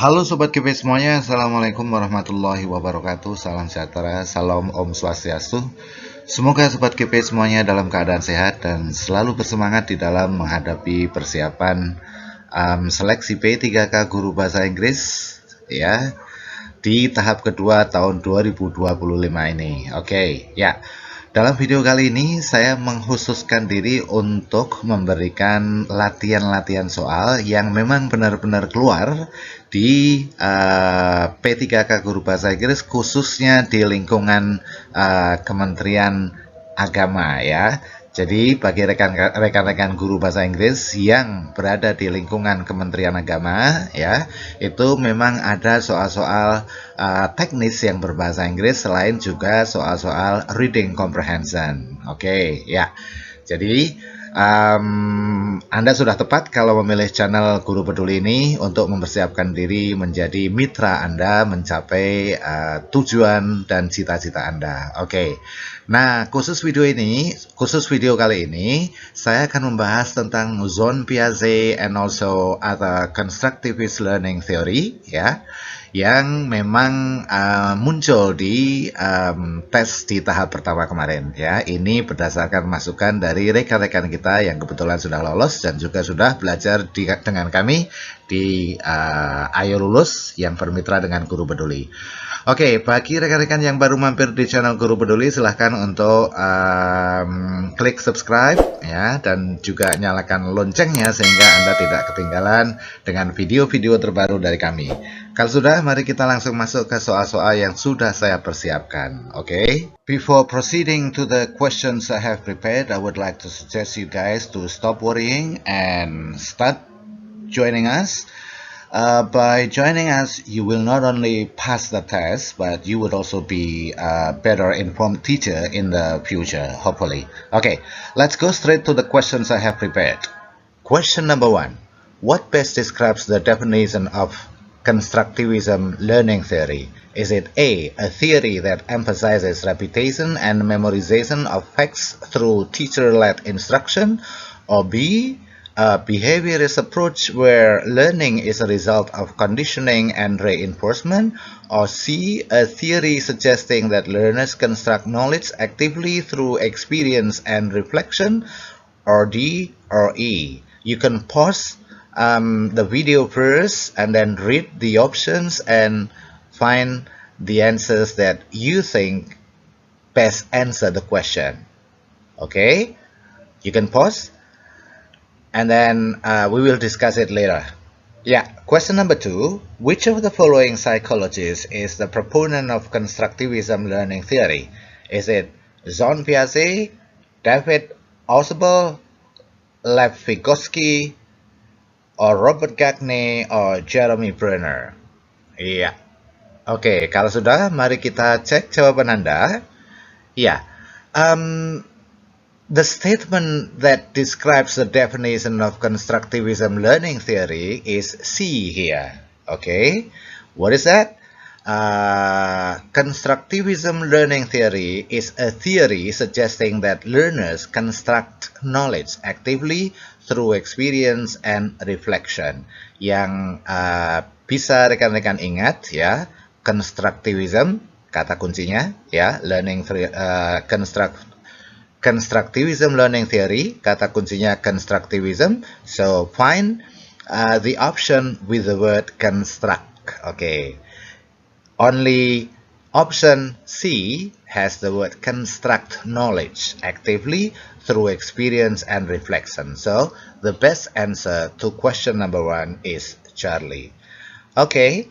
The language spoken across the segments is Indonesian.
Halo Sobat KP semuanya, Assalamualaikum warahmatullahi wabarakatuh. Salam sejahtera, salam Om Swastiastu. Semoga Sobat KP semuanya dalam keadaan sehat dan selalu bersemangat di dalam menghadapi persiapan seleksi P3K Guru Bahasa Inggris ya di tahap kedua tahun 2025 ini. Oke, ya. Dalam video kali ini saya mengkhususkan diri untuk memberikan latihan-latihan soal yang memang benar-benar keluar di P3K Guru Bahasa Inggris, khususnya di lingkungan Kementerian Agama ya. Jadi bagi rekan-rekan guru bahasa Inggris yang berada di lingkungan Kementerian Agama ya, itu memang ada soal-soal teknis yang berbahasa Inggris selain juga soal-soal reading comprehension. Oke, ya. Jadi Anda sudah tepat kalau memilih channel Guru Peduli ini untuk mempersiapkan diri menjadi mitra Anda mencapai tujuan dan cita-cita Anda. Oke. Nah, khusus video kali ini, saya akan membahas tentang Jean Piaget and also other constructivist learning theory, ya, yang memang muncul di tes di tahap pertama kemarin, ya. Ini berdasarkan masukan dari rekan-rekan kita yang kebetulan sudah lolos dan juga sudah belajar dengan kami di Ayo Lulus yang bermitra dengan Guru Peduli. Oke, bagi rekan-rekan yang baru mampir di channel Guru Peduli, silahkan untuk klik subscribe ya, dan juga nyalakan loncengnya sehingga Anda tidak ketinggalan dengan video-video terbaru dari kami. Kalau sudah, mari kita langsung masuk ke soal-soal yang sudah saya persiapkan. Oke. Before proceeding to the questions I have prepared, I would like to suggest you guys to stop worrying and start joining us. By joining us, you will not only pass the test, but you would also be a better informed teacher in the future, hopefully. Okay, let's go straight to the questions I have prepared. Question number 1. What best describes the definition of constructivism learning theory? Is it A, a theory that emphasizes repetition and memorization of facts through teacher-led instruction? Or B, a behaviorist approach where learning is a result of conditioning and reinforcement? Or C, a theory suggesting that learners construct knowledge actively through experience and reflection? Or D or E? You can pause the video first and then read the options and find the answers that you think best answer the question. Okay? You can pause and then we will discuss it later. Yeah, question number 2. Which of the following psychologists is the proponent of constructivism learning theory? Is it Jean Piaget, David Ausubel, Lev Vygotsky, or Robert Gagne, or Jeremy Brenner? Iya. Oke, kalau sudah, mari kita cek jawaban Anda. Iya. The statement that describes the definition of constructivism learning theory is C here. Okay, what is that? Constructivism learning theory is a theory suggesting that learners construct knowledge actively through experience and reflection. Yang bisa rekan-rekan ingat ya, constructivism kata kuncinya ya, constructivism learning theory, kata kuncinya constructivism. So find the option with the word construct. Okay. Only option C has the word construct knowledge actively through experience and reflection. So the best answer to question number 1 is Charlie. Okay.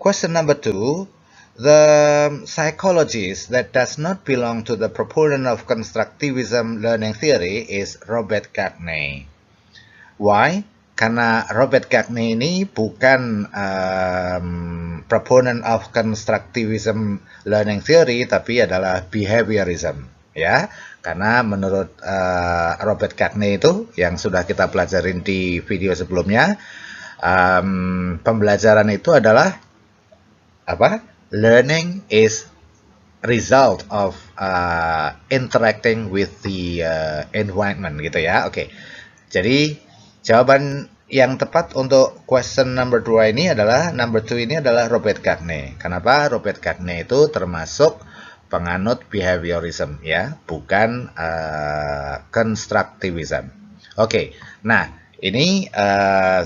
Question number 2. The psychologist that does not belong to the proponent of constructivism learning theory is Robert Gagne. Why? Karena Robert Gagne ini bukan proponent of constructivism learning theory, tapi adalah behaviorism, ya. Karena menurut Robert Gagne itu yang sudah kita pelajarin di video sebelumnya, pembelajaran itu adalah apa? Learning is result of interacting with the environment gitu ya. Oke. Jadi jawaban yang tepat untuk question number 2 ini adalah Robert Gagne. Kenapa? Robert Gagne itu termasuk penganut behaviorism ya, bukan constructivism. Oke. Nah, ini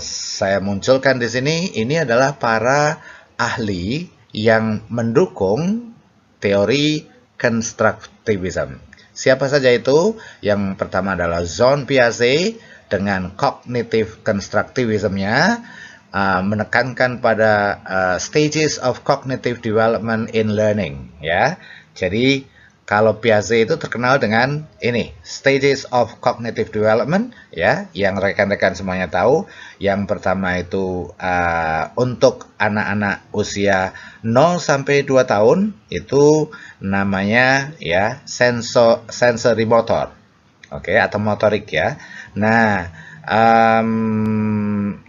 saya munculkan di sini. Ini adalah para ahli yang mendukung teori constructivism. Siapa saja itu? Yang pertama adalah Jean Piaget dengan cognitive constructivism-nya, menekankan pada stages of cognitive development in learning ya. Jadi kalau Piaget itu terkenal dengan ini, stages of cognitive development ya, yang rekan-rekan semuanya tahu. Yang pertama itu untuk anak-anak usia 0 sampai 2 tahun itu namanya ya sensory motor. Oke, atau motorik ya. Nah,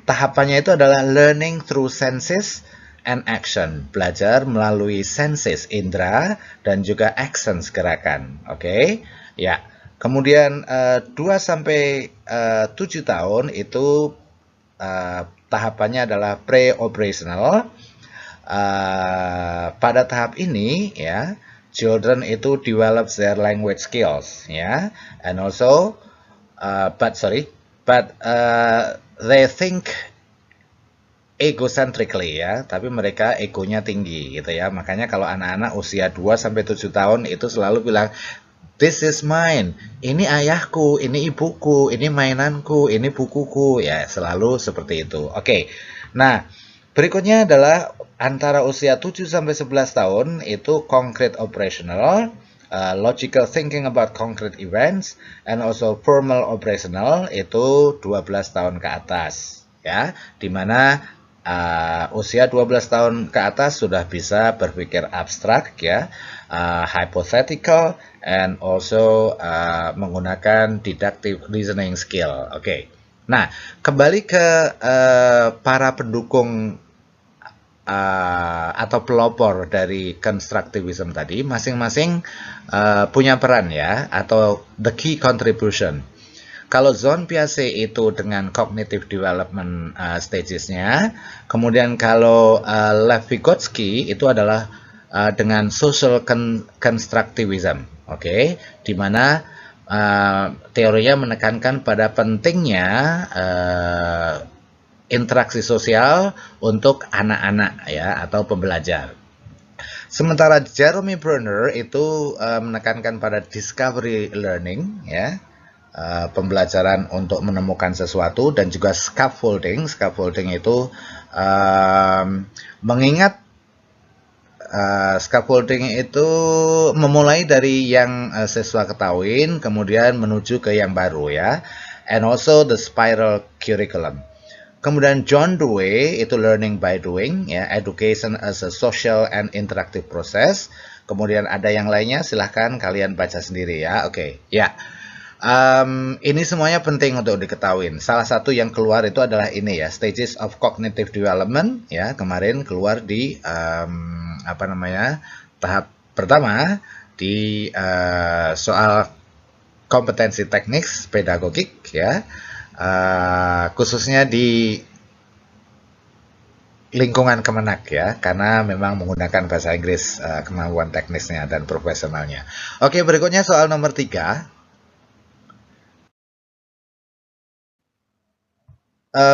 tahapannya itu adalah learning through senses and action, belajar melalui senses indera dan juga actions gerakan. Oke. Ya. Kemudian 2 sampai 7 tahun itu tahapannya adalah pre-operational. Pada tahap ini ya, children itu develop their language skills ya, and also they think egocentrically ya, tapi mereka egonya tinggi gitu ya. Makanya kalau anak-anak usia 2 sampai 7 tahun itu selalu bilang this is mine, ini ayahku, ini ibuku, ini mainanku, ini bukuku ya, selalu seperti itu. Oke. Nah, berikutnya adalah antara usia 7 sampai 11 tahun itu concrete operational, logical thinking about concrete events, and also formal operational itu 12 tahun ke atas ya, dimana usia 12 tahun ke atas sudah bisa berpikir abstrak ya, hypothetical, and also menggunakan deductive reasoning skill. Oke. Nah, kembali ke para pendukung atau pelopor dari constructivism tadi, masing-masing punya peran ya, atau the key contribution. Kalau Jean Piaget itu dengan cognitive development stages-nya, kemudian kalau Lev Vygotsky itu adalah dengan social constructivism, oke, di mana teorinya menekankan pada pentingnya interaksi sosial untuk anak-anak ya, atau pembelajar. Sementara Jeremy Brenner itu menekankan pada discovery learning ya, pembelajaran untuk menemukan sesuatu, dan juga scaffolding. Scaffolding itu mengingat scaffolding itu memulai dari yang siswa ketahuin kemudian menuju ke yang baru ya, and also the spiral curriculum. Kemudian John Dewey itu learning by doing ya, education as a social and interactive process. Kemudian ada yang lainnya, silahkan kalian baca sendiri ya. Oke. Ya. Ini semuanya penting untuk diketahui. Salah satu yang keluar itu adalah ini ya, stages of cognitive development ya, kemarin keluar di tahap pertama di soal kompetensi teknik pedagogik ya, khususnya di lingkungan Kemenak ya, karena memang menggunakan bahasa Inggris, kemampuan teknisnya dan profesionalnya. Oke, berikutnya soal nomor 3.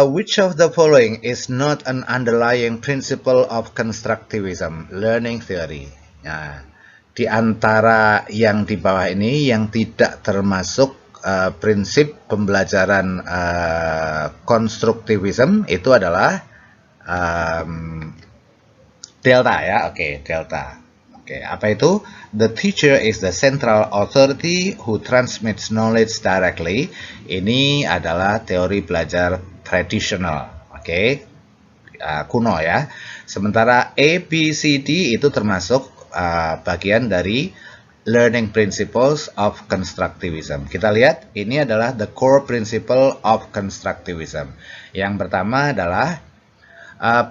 Which of the following is not an underlying principle of constructivism learning theory? Nah, di antara yang di bawah ini yang tidak termasuk prinsip pembelajaran konstruktivism itu adalah delta ya. Oke, delta. Oke, apa itu? The teacher is the central authority who transmits knowledge directly. Ini adalah teori belajar tradisional, oke, kuno ya. Sementara A, B, C, D itu termasuk bagian dari learning principles of constructivism. Kita lihat, ini adalah the core principle of constructivism. Yang pertama adalah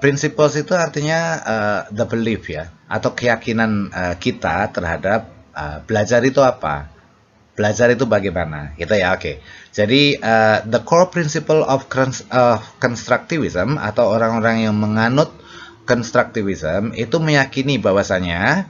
principles itu artinya the belief ya, atau keyakinan kita terhadap belajar itu apa. belajar itu bagaimana, gitu ya. Oke. Jadi the core principle of constructivism atau orang-orang yang menganut constructivism itu meyakini bahwasanya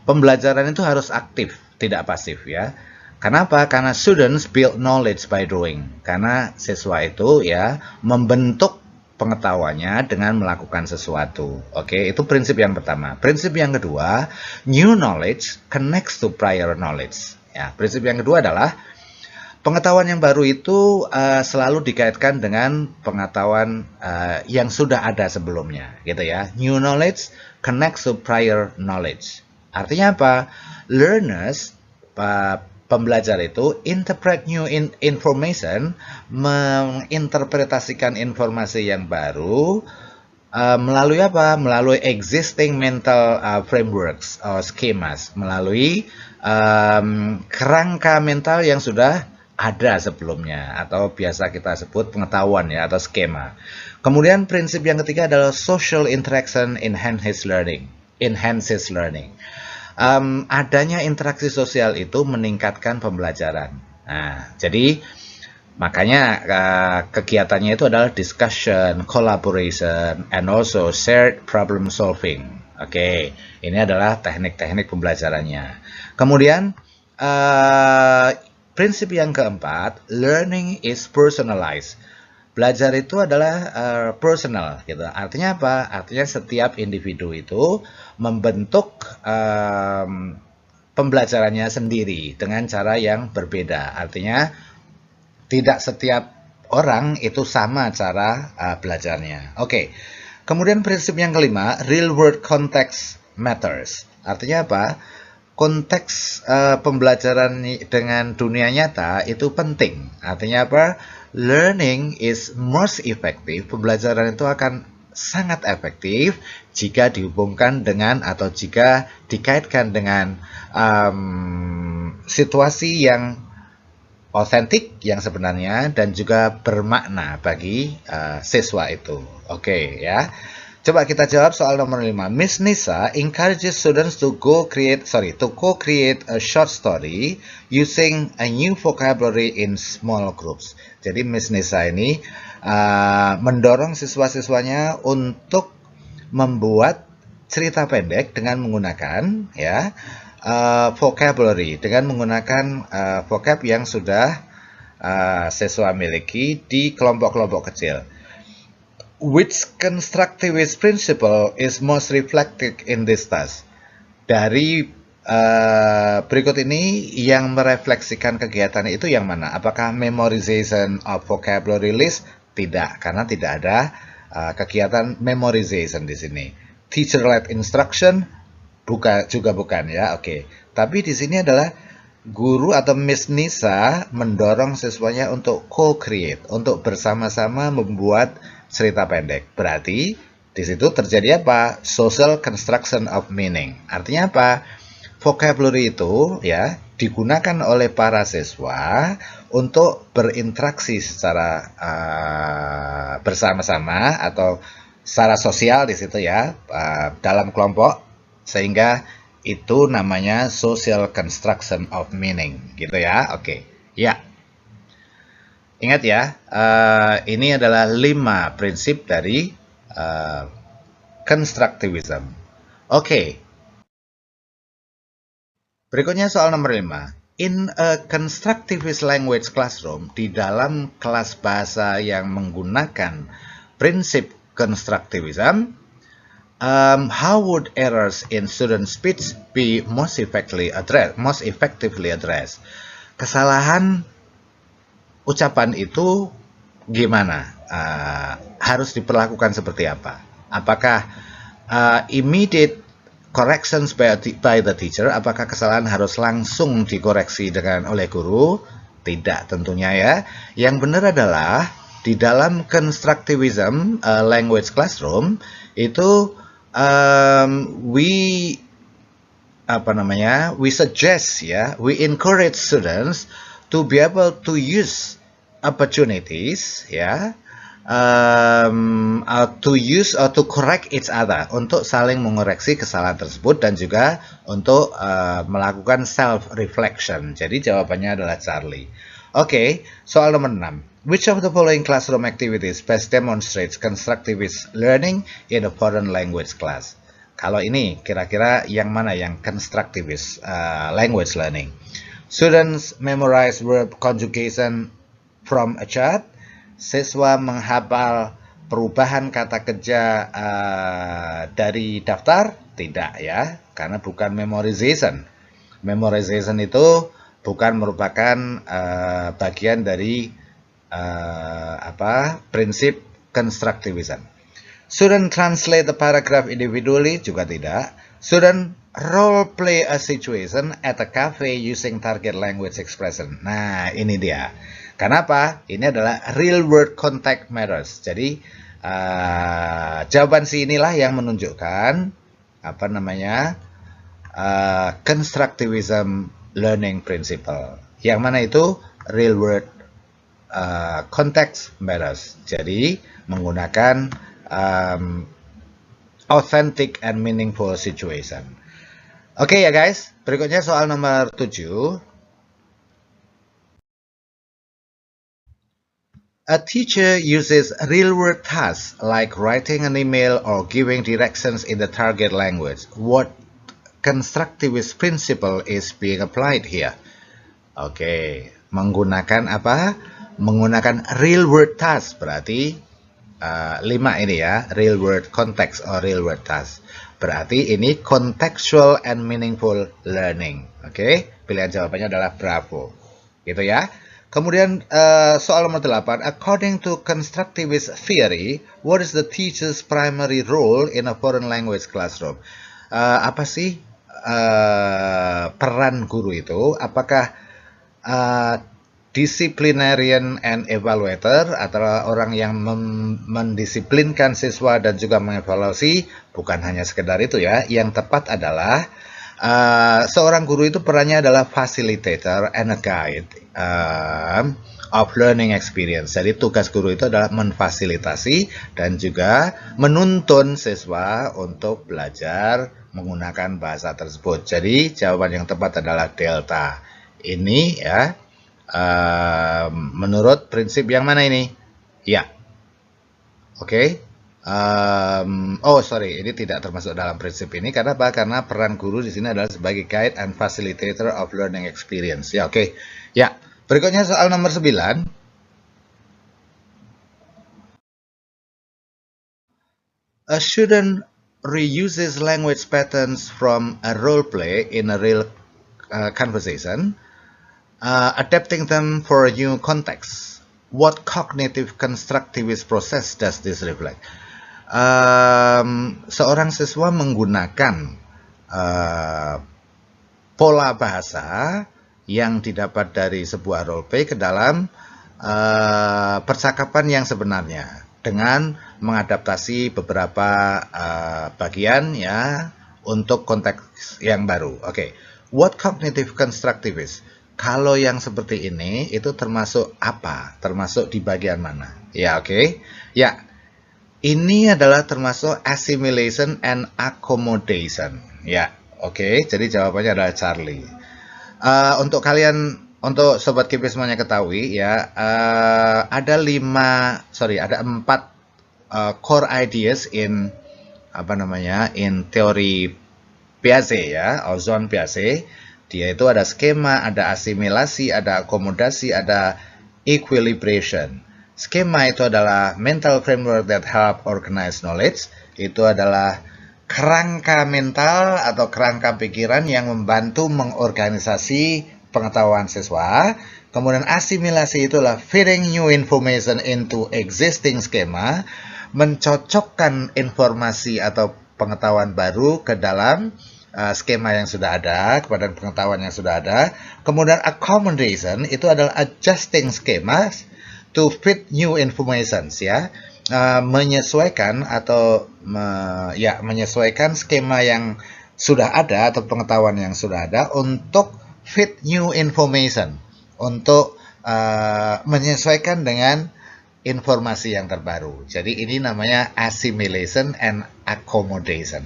pembelajaran itu harus aktif, tidak pasif ya. Kenapa? Karena students build knowledge by doing. Karena siswa itu ya membentuk pengetahuannya dengan melakukan sesuatu. Oke, itu prinsip yang pertama. Prinsip yang kedua, new knowledge connects to prior knowledge. Ya, prinsip yang kedua adalah pengetahuan yang baru itu selalu dikaitkan dengan pengetahuan yang sudah ada sebelumnya, gitu ya. New knowledge connects to prior knowledge. Artinya apa? Learners, pembelajar itu interpret new information, menginterpretasikan informasi yang baru melalui apa? Melalui existing mental frameworks atau schemas, melalui kerangka mental yang sudah ada sebelumnya atau biasa kita sebut pengetahuan ya atau skema. Kemudian prinsip yang ketiga adalah social interaction enhances learning. Adanya interaksi sosial itu meningkatkan pembelajaran. Nah, jadi makanya kegiatannya itu adalah discussion, collaboration, and also shared problem solving. Oke, ini adalah teknik-teknik pembelajarannya. Kemudian prinsip yang keempat, learning is personalized. Belajar itu adalah personal, gitu. Artinya apa? Artinya setiap individu itu membentuk pembelajarannya sendiri dengan cara yang berbeda. Artinya tidak setiap orang itu sama cara belajarnya. Oke. Kemudian prinsip yang kelima, real world context matters. Artinya apa? Konteks pembelajaran dengan dunia nyata itu penting. Artinya apa? Learning is most effective. Pembelajaran itu akan sangat efektif jika dihubungkan dengan atau jika dikaitkan dengan situasi yang otentik yang sebenarnya dan juga bermakna bagi siswa itu. Oke ya. Coba kita jawab soal nomor 5. Miss Nisa encourages students to co-create a short story using a new vocabulary in small groups. Jadi Miss Nisa ini mendorong siswa-siswanya untuk membuat cerita pendek dengan menggunakan ya vocabulary, dengan menggunakan vocab yang sudah siswa miliki di kelompok-kelompok kecil. Which constructivist principle is most reflected in this task? Dari berikut ini yang merefleksikan kegiatan itu yang mana? Apakah memorization of vocabulary list? Tidak, karena tidak ada kegiatan memorization di sini. Teacher-led instruction juga bukan ya. Oke. Tapi di sini adalah guru atau Miss Nisa mendorong siswanya untuk co-create, untuk bersama-sama membuat cerita pendek. Berarti di situ terjadi apa? Social construction of meaning. Artinya apa? Vocabulary itu ya digunakan oleh para siswa untuk berinteraksi secara bersama-sama atau secara sosial di situ ya dalam kelompok, sehingga itu namanya social construction of meaning gitu ya. Oke. Ya. Ingat ya, ini adalah 5 prinsip dari constructivism. Oke. Berikutnya soal nomor 5. In a constructivist language classroom, di dalam kelas bahasa yang menggunakan prinsip constructivism, how would errors in student speech be most effectively addressed? Kesalahan ucapan itu gimana? Harus diperlakukan seperti apa? Apakah immediate corrections by the teacher? Apakah kesalahan harus langsung dikoreksi oleh guru? Tidak tentunya ya. Yang benar adalah di dalam constructivism language classroom itu we suggest ya, we encourage students to be able to use opportunities ya to use or to correct each other, untuk saling mengoreksi kesalahan tersebut dan juga untuk melakukan self reflection. Jadi jawabannya adalah Charlie. Oke, soal nomor 6. Which of the following classroom activities best demonstrates constructivist learning in a foreign language class? Kalau ini kira-kira yang mana yang constructivist language learning? Students memorize verb conjugation from a chart. Siswa menghafal perubahan kata kerja dari daftar? Tidak ya, karena bukan memorization. Memorization itu bukan merupakan bagian dari prinsip constructivism. Student translate the paragraph individually? Juga tidak. Student role play a situation at a cafe using target language expression. Nah, ini dia. Kenapa? Ini adalah real world contact matters. Jadi jawaban C inilah yang menunjukkan constructivism learning principle. Yang mana itu real world context matters. Jadi menggunakan authentic and meaningful situation. Oke ya guys, berikutnya soal nomor 7. A teacher uses real-world tasks like writing an email or giving directions in the target language. What constructivist principle is being applied here? Oke, menggunakan apa? Menggunakan real-world task, berarti 5 ini ya, real-world context or real-world task. Berarti ini contextual and meaningful learning. Oke, pilihan jawabannya adalah bravo. Gitu ya. Kemudian soal nomor 8, according to constructivist theory, what is the teacher's primary role in a foreign language classroom? Apa sih peran guru itu? Apakah disciplinarian and evaluator, atau orang yang mendisiplinkan siswa dan juga mengevaluasi? Bukan hanya sekedar itu ya. Yang tepat adalah seorang guru itu perannya adalah facilitator and a guide of learning experience. Jadi tugas guru itu adalah memfasilitasi dan juga menuntun siswa untuk belajar menggunakan bahasa tersebut. Jadi jawaban yang tepat adalah delta. Ini ya menurut prinsip yang mana ini? Ya. Oke. Ini tidak termasuk dalam prinsip ini. Karena apa? Karena peran guru di sini adalah sebagai guide and facilitator of learning experience. Ya, oke. Ya, berikutnya soal nomor 9. A student reuses language patterns from a role play in a real conversation, adapting them for a new context. What cognitive constructivist process does this reflect? Seorang siswa menggunakan pola bahasa yang didapat dari sebuah roleplay ke dalam percakapan yang sebenarnya dengan mengadaptasi beberapa bagian ya untuk konteks yang baru. Oke. What cognitive constructivist? Kalau yang seperti ini itu termasuk apa? Termasuk di bagian mana? Ya, oke. Ya. Ini adalah termasuk assimilation and accommodation. Ya, oke. Jadi jawabannya adalah Charlie. Untuk kalian, untuk sobat KIP semuanya ketahui ya, ada 4 core ideas in in teori Piaget ya, Ozon Piaget. Dia itu ada skema, ada asimilasi, ada akomodasi, ada equilibration. Skema itu adalah mental framework that help organize knowledge. Itu adalah kerangka mental atau kerangka pikiran yang membantu mengorganisasi pengetahuan siswa. Kemudian asimilasi itulah fitting new information into existing schema, mencocokkan informasi atau pengetahuan baru ke dalam skema yang sudah ada, kepada pengetahuan yang sudah ada. Kemudian accommodation itu adalah adjusting schemas to fit new information ya, menyesuaikan atau menyesuaikan skema yang sudah ada atau pengetahuan yang sudah ada untuk fit new information, untuk menyesuaikan dengan informasi yang terbaru. Jadi ini namanya assimilation and accommodation.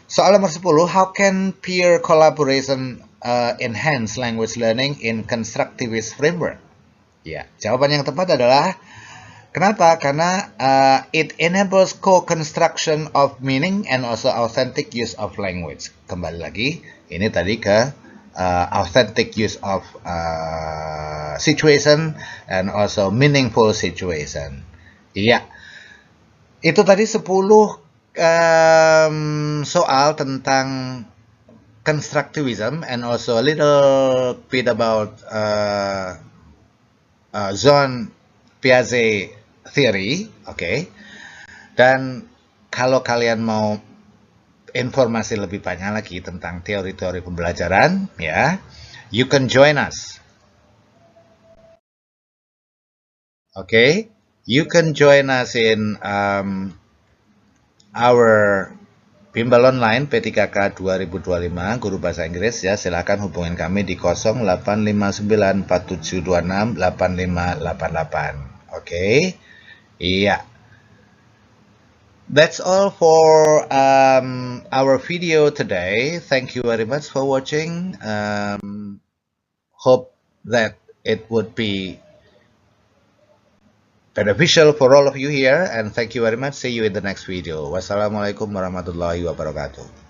Soal nomor 10, how can peer collaboration enhance language learning in constructivist framework? Ya, jawaban yang tepat adalah kenapa? Karena it enables co-construction of meaning and also authentic use of language. Kembali lagi, ini tadi ke authentic use of situation and also meaningful situation. Iya, itu tadi 10 soal tentang constructivism and also a little bit about Jean Piaget theory, oke. Dan kalau kalian mau informasi lebih banyak lagi tentang teori-teori pembelajaran, ya, you can join us. Oke, you can join us in our Bimbel Online P3K 2025 Guru Bahasa Inggris, ya. Silakan hubungin kami di 085947268588. Oke. Iya. That's all for our video today. Thank you very much for watching. Hope that it would be beneficial for all of you here, and thank you very much. See you in the next video. Wassalamualaikum warahmatullahi wabarakatuh.